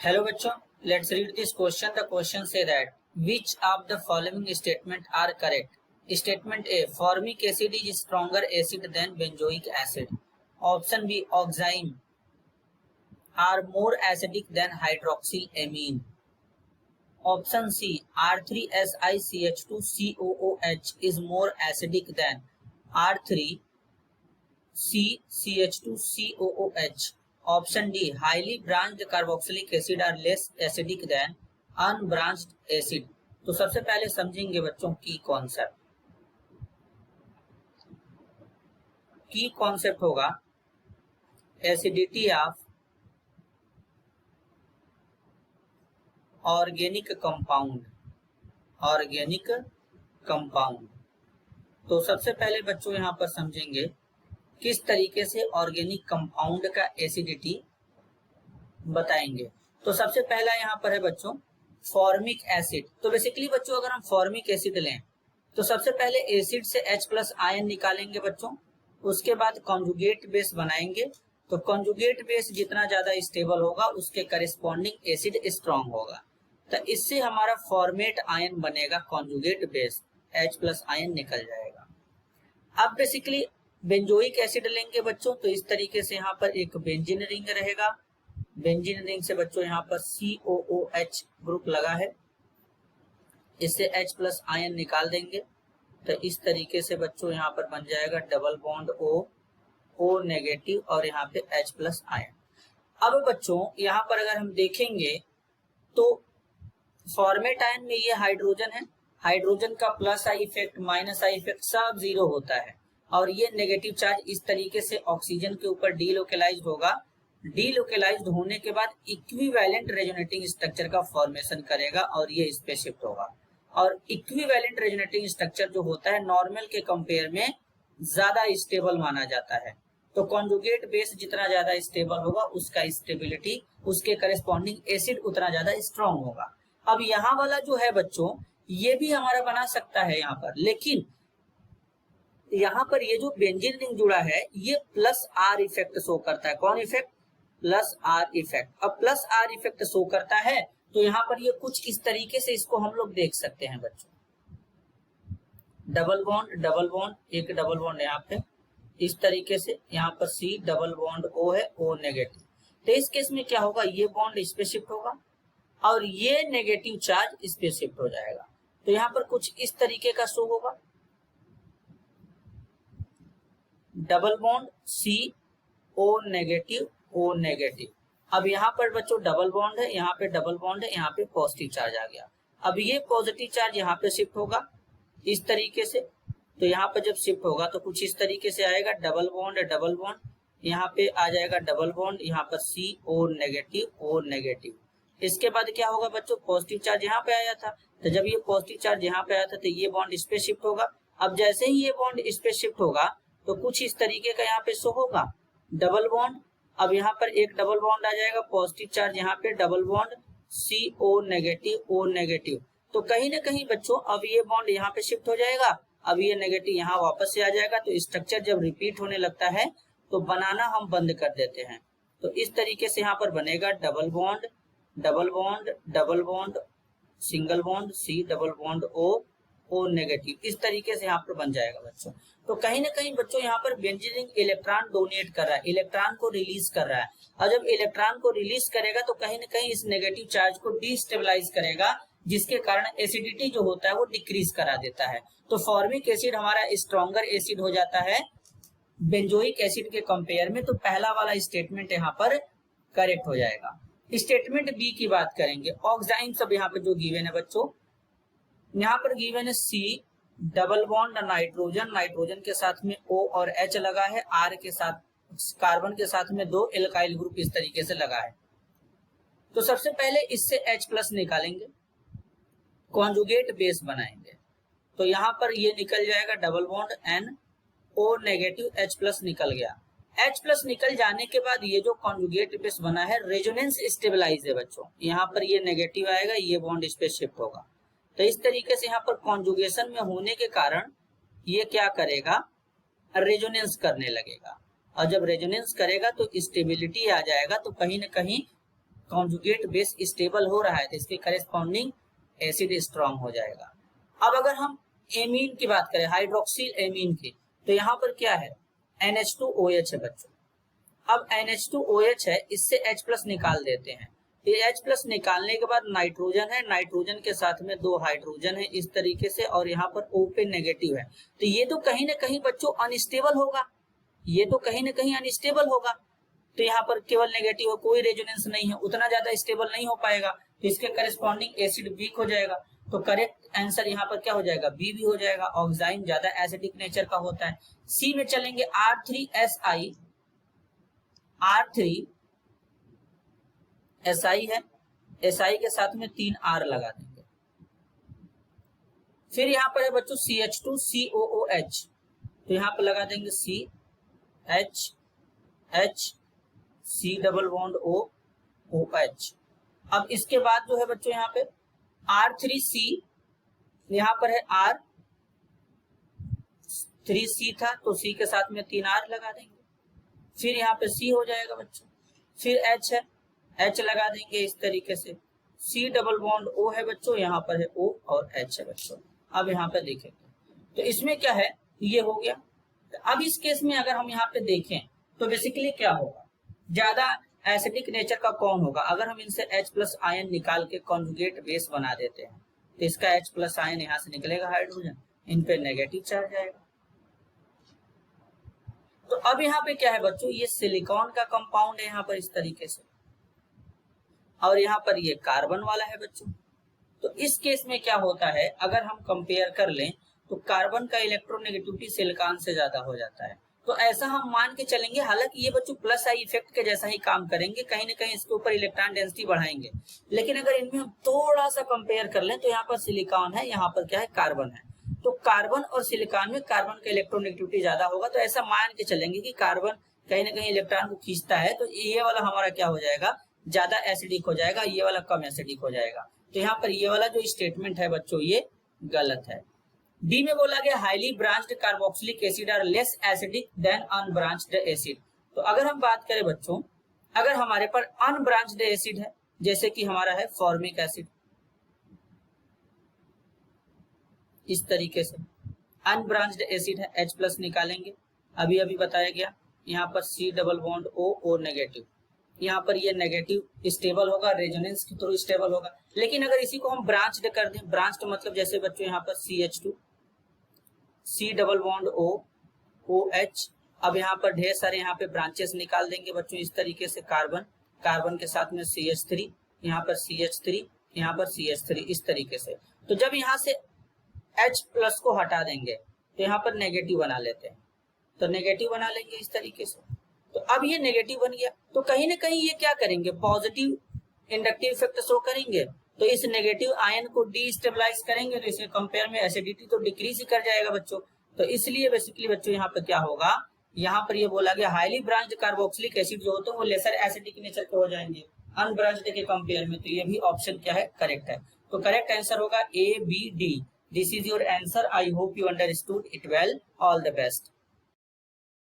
Hello बच्चों, let's read this question. The question say that which of the following statement are correct? Statement A, formic acid is stronger acid than benzoic acid. Option B, oxime are more acidic than hydroxylamine. Option C, R3SiCH2COOH is more acidic than R3CCH2COOH. Option D, highly branched carboxylic acid are less acidic than unbranched acid. तो सबसे पहले समझेंगे बच्चों की concept होगा acidity of organic compound. तो सबसे पहले बच्चों यहाँ पर समझेंगे किस तरीके से ऑर्गेनिक कंपाउंड का एसिडिटी बताएंगे। तो सबसे पहला यहाँ पर है बच्चों फॉर्मिक एसिड। तो बेसिकली बच्चों अगर हम फॉर्मिक एसिड लें तो सबसे पहले एसिड से H+ आयन निकालेंगे बच्चों, उसके बाद कॉन्जुगेट बेस बनाएंगे। तो कॉन्जुगेट बेस जितना ज्यादा स्टेबल होगा उसके करेस्पॉन्डिंग एसिड स्ट्रॉन्ग होगा। तो इससे हमारा फॉर्मेट आयन बनेगा कॉन्जुगेट बेस, H+ आयन निकल जाएगा। अब बेसिकली बेंजोइक एसिड लेंगे बच्चों, तो इस तरीके से यहाँ पर एक बेंजीन रिंग रहेगा। बेंजीन रिंग से बच्चों यहाँ पर COOH ग्रुप लगा है, इससे H+ आयन निकाल देंगे। तो इस तरीके से बच्चों यहाँ पर बन जाएगा डबल बॉन्ड O नेगेटिव और यहाँ पे H+ आयन। अब बच्चों यहाँ पर अगर हम देखेंगे तो फॉर्मेट आयन में ये हाइड्रोजन है, हाइड्रोजन का plus I effect minus I effect सब 0 होता है और ये नेगेटिव चार्ज इस तरीके से ऑक्सीजन के ऊपर डीलोकेलाइज्ड होगा। डीलोकेलाइज्ड होने के बाद इक्विवेलेंट रेजोनेटिंग स्ट्रक्चर का फॉर्मेशन करेगा और ये इस पे शिफ्ट होगा। और इक्विवेलेंट रेजोनेटिंग स्ट्रक्चर जो होता है नॉर्मल के कंपेयर में ज्यादा स्टेबल माना जाता है। तो कॉन्जुगेट बेस जितना ज्यादा स्टेबल होगा उसका स्टेबिलिटी, उसके करेस्पॉन्डिंग एसिड उतना ज्यादा स्ट्रॉन्ग होगा। अब यहाँ वाला जो है बच्चों ये भी हमारा बना सकता है यहाँ पर, लेकिन यहाँ पर ये जो बेंजीन रिंग जुड़ा है ये +R इफेक्ट शो करता है। कौन इफेक्ट? +R effect. अब +R इफेक्ट शो करता है तो यहाँ पर ये कुछ इस तरीके से इसको हम लोग देख सकते हैं बच्चों, डबल बॉन्ड, एक डबल बॉन्ड यहाँ पे इस तरीके से, यहाँ पर C डबल बॉन्ड O है, O नेगेटिव। तो इस केस में क्या होगा, ये बॉन्ड इस पे शिफ्ट होगा और ये नेगेटिव चार्ज इस पे शिफ्ट हो जाएगा। तो यहाँ पर कुछ इस तरीके का शो होगा, double bond C O negative O negative. अब यहाँ पर बच्चों डबल बॉन्ड है, यहाँ पे डबल बॉन्ड है, यहाँ पे पॉजिटिव चार्ज आ गया। अब ये पॉजिटिव चार्ज यहाँ पे शिफ्ट होगा इस तरीके से। तो यहाँ पर जब शिफ्ट होगा तो कुछ इस तरीके से आएगा, डबल बॉन्ड, यहाँ पे आ जाएगा डबल बॉन्ड, यहाँ पर CO नेगेटिव। इसके बाद क्या होगा बच्चों, पॉजिटिव चार्ज यहाँ पे आया था, तो जब ये पॉजिटिव चार्ज यहाँ पे आया था तो ये बॉन्ड इस पे शिफ्ट होगा। अब जैसे ही ये बॉन्ड इस पे शिफ्ट होगा तो कुछ इस तरीके का यहाँ पे शो होगा, डबल बॉन्ड। अब यहाँ पर एक डबल बॉन्ड आ जाएगा, पॉजिटिव चार्ज यहाँ पे, डबल बॉन्ड CO नेगेटिव। तो कहीं ना कहीं बच्चों अब ये बॉन्ड यहाँ पे शिफ्ट हो जाएगा, अब ये नेगेटिव यहाँ वापस से आ जाएगा। तो स्ट्रक्चर जब रिपीट होने लगता है तो बनाना हम बंद कर देते हैं। तो इस तरीके से यहाँ पर बनेगा double bond, single bond C double bond O negative. इस तरीके से यहाँ पर बन जाएगा बच्चों। तो कहीं ना कहीं बच्चों यहाँ पर बेंजीन रिंग इलेक्ट्रॉन डोनेट कर रहा है, इलेक्ट्रॉन को रिलीज कर रहा है, और जब इलेक्ट्रॉन को रिलीज करेगा तो कहीं ना कहीं इस नेगेटिव चार्ज को डिस्टेबलाइज करेगा, जिसके कारण एसिडिटी जो होता है वो डिक्रीज करा देता है। तो फॉर्मिक एसिड हमारा स्ट्रॉन्गर एसिड हो जाता है बेंजोइक एसिड के कंपेयर में। तो पहला वाला स्टेटमेंट यहाँ पर करेक्ट हो जाएगा। स्टेटमेंट बी की बात करेंगे, ऑक्साइन सब यहाँ पे जो गिवन है बच्चों, यहाँ पर गिवन है C डबल बॉन्ड नाइट्रोजन के साथ में O और H लगा है, R के साथ कार्बन के साथ में 2 एल्काइल ग्रुप इस तरीके से लगा है। तो सबसे पहले इससे H+ निकालेंगे, कॉन्जुगेट बेस बनाएंगे। तो यहाँ पर ये निकल जाएगा double bond NO negative, H+ निकल गया। H+ निकल जाने के बाद ये जो कॉन्जुगेट बेस बना है रेजोनेंस स्टेबलाइज है बच्चों, यहाँ पर ये नेगेटिव आएगा, ये बॉन्ड इस पे शिफ्ट होगा। तो इस तरीके से यहाँ पर कॉन्जुगेशन में होने के कारण ये क्या करेगा, रेजोनेंस करने लगेगा, और जब रेजोनेंस करेगा तो स्टेबिलिटी आ जाएगा। तो कहीं ना कहीं कॉन्जुगेट बेस स्टेबल हो रहा है तो इसके करेस्पॉन्डिंग एसिड स्ट्रांग हो जाएगा। अब अगर हम एमीन की बात करें, हाइड्रोक्सिल एमीन की, तो यहाँ पर क्या है, NH2OH है बच्चों। अब NH2OH है, इससे H+ निकाल देते हैं। ये H+ निकालने के बाद नाइट्रोजन है, नाइट्रोजन के साथ में 2 हाइड्रोजन है इस तरीके से, और यहाँ पर O पे नेगेटिव है। तो ये तो कहीं ना कहीं बच्चों अनस्टेबल होगा, ये तो कहीं ना कहीं अनस्टेबल होगा। तो यहाँ पर केवल नेगेटिव है, कोई रेजोनेंस नहीं है, उतना ज्यादा स्टेबल नहीं हो पाएगा, तो इसके करस्पॉन्डिंग एसिड वीक हो जाएगा। तो करेक्ट आंसर यहाँ पर क्या हो जाएगा, बी भी हो जाएगा। ऑक्साइन ज्यादा एसिडिक नेचर का होता है। सी में चलेंगे, R3SI, R3SI है, SI के साथ में 3 R लगा देंगे। फिर यहाँ पर है बच्चों CH2COOH, तो यहाँ पर लगा देंगे CH C double bond OOH। अब इसके बाद जो है बच्चों यहाँ पे R3C, यहाँ पर है R3C था तो C के साथ में 3 R लगा देंगे। फिर यहाँ पे C हो जाएगा बच्चों, फिर H है, H लगा देंगे इस तरीके से। C डबल बॉन्ड O है बच्चों, यहाँ पर है O और H है बच्चों। अब यहाँ पे देखेंगे तो इसमें क्या है, ये हो गया। अब इस केस में अगर हम यहाँ पे देखें तो बेसिकली क्या होगा, ज्यादा एसिडिक नेचर का कौन होगा। अगर हम इनसे H+ आयन निकाल के कॉन्जुगेट बेस बना देते हैं तो इसका H+ आयन यहाँ से निकलेगा, हाइड्रोजन, इन पे नेगेटिव चार्ज आएगा। तो अब यहाँ पे क्या है बच्चों, ये सिलिकॉन का कंपाउंड है यहाँ पर इस तरीके से, और यहाँ पर ये कार्बन वाला है बच्चों। तो इस केस में क्या होता है, अगर हम कंपेयर कर लें तो कार्बन का इलेक्ट्रोनेगेटिविटी सिलिकॉन से ज्यादा हो जाता है। तो ऐसा हम मान के चलेंगे, हालांकि ये बच्चों प्लस आई इफेक्ट के जैसा ही काम करेंगे, कहीं ना कहीं इसके ऊपर इलेक्ट्रॉन डेंसिटी बढ़ाएंगे। लेकिन अगर इनमें हम थोड़ा सा कंपेयर कर लें तो यहाँ पर सिलिकॉन है, यहाँ पर क्या है, कार्बन है। तो कार्बन और सिलिकॉन में कार्बन का इलेक्ट्रोनेगेटिविटी ज्यादा होगा, तो ऐसा मान के चलेंगे कि कार्बन कहीं ना कहीं इलेक्ट्रॉन को खींचता है, तो ये वाला हमारा क्या हो जाएगा, ज्यादा एसिडिक हो जाएगा, ये वाला कम एसिडिक हो जाएगा। तो यहाँ पर ये वाला जो स्टेटमेंट है बच्चों ये गलत है। डी में बोला गया highly branched carboxylic acid are less acidic than unbranched acid. तो अगर हम बात करें बच्चों, अगर हमारे पर अनब्रांच्ड एसिड है, जैसे कि हमारा है फॉर्मिक एसिड, इस तरीके से अनब्रांच्ड एसिड है, H+ निकालेंगे, अभी अभी बताया गया। यहाँ पर C double bond O negative, यहाँ पर ये नेगेटिव स्टेबल होगा, रेजोनेंस के थ्रू स्टेबल होगा। लेकिन अगर इसी को हम ब्रांच्ड कर दें, ब्रांच्ड मतलब जैसे बच्चों यहाँ पर CH2 C double bond OH, अब यहाँ पर ढेर सारे यहाँ पे ब्रांचेस निकाल देंगे बच्चों इस तरीके से। कार्बन के साथ में CH3, यहाँ पर CH3, यहाँ पर CH3, इस तरीके से। तो जब यहाँ से H+ को हटा देंगे तो यहाँ पर नेगेटिव बना लेते हैं, तो नेगेटिव बना लेंगे इस तरीके से। तो अब ये नेगेटिव बन गया, तो कहीं ना कहीं ये क्या करेंगे, पॉजिटिव इंडक्टिव इफेक्ट शो करेंगे। तो इस नेगेटिव आयन को डीस्टेबलाइज करेंगे, तो इसके कंपेयर में एसिडिटी तो डिक्रीज ही कर जाएगा बच्चों। तो इसलिए बेसिकली बच्चों यहाँ पर क्या होगा, यहाँ पर ये बोला गया हाईली ब्रांच्ड कार्बोक्सिलिक एसिड जो होते हैं वो लेसर एसिडिक नेचर के हो जाएंगे अनब्रांच्ड के कंपेयर में। तो ये भी ऑप्शन क्या है, करेक्ट है। तो करेक्ट आंसर होगा A, B, D। This is your answer. I hope you understood it well. All the best.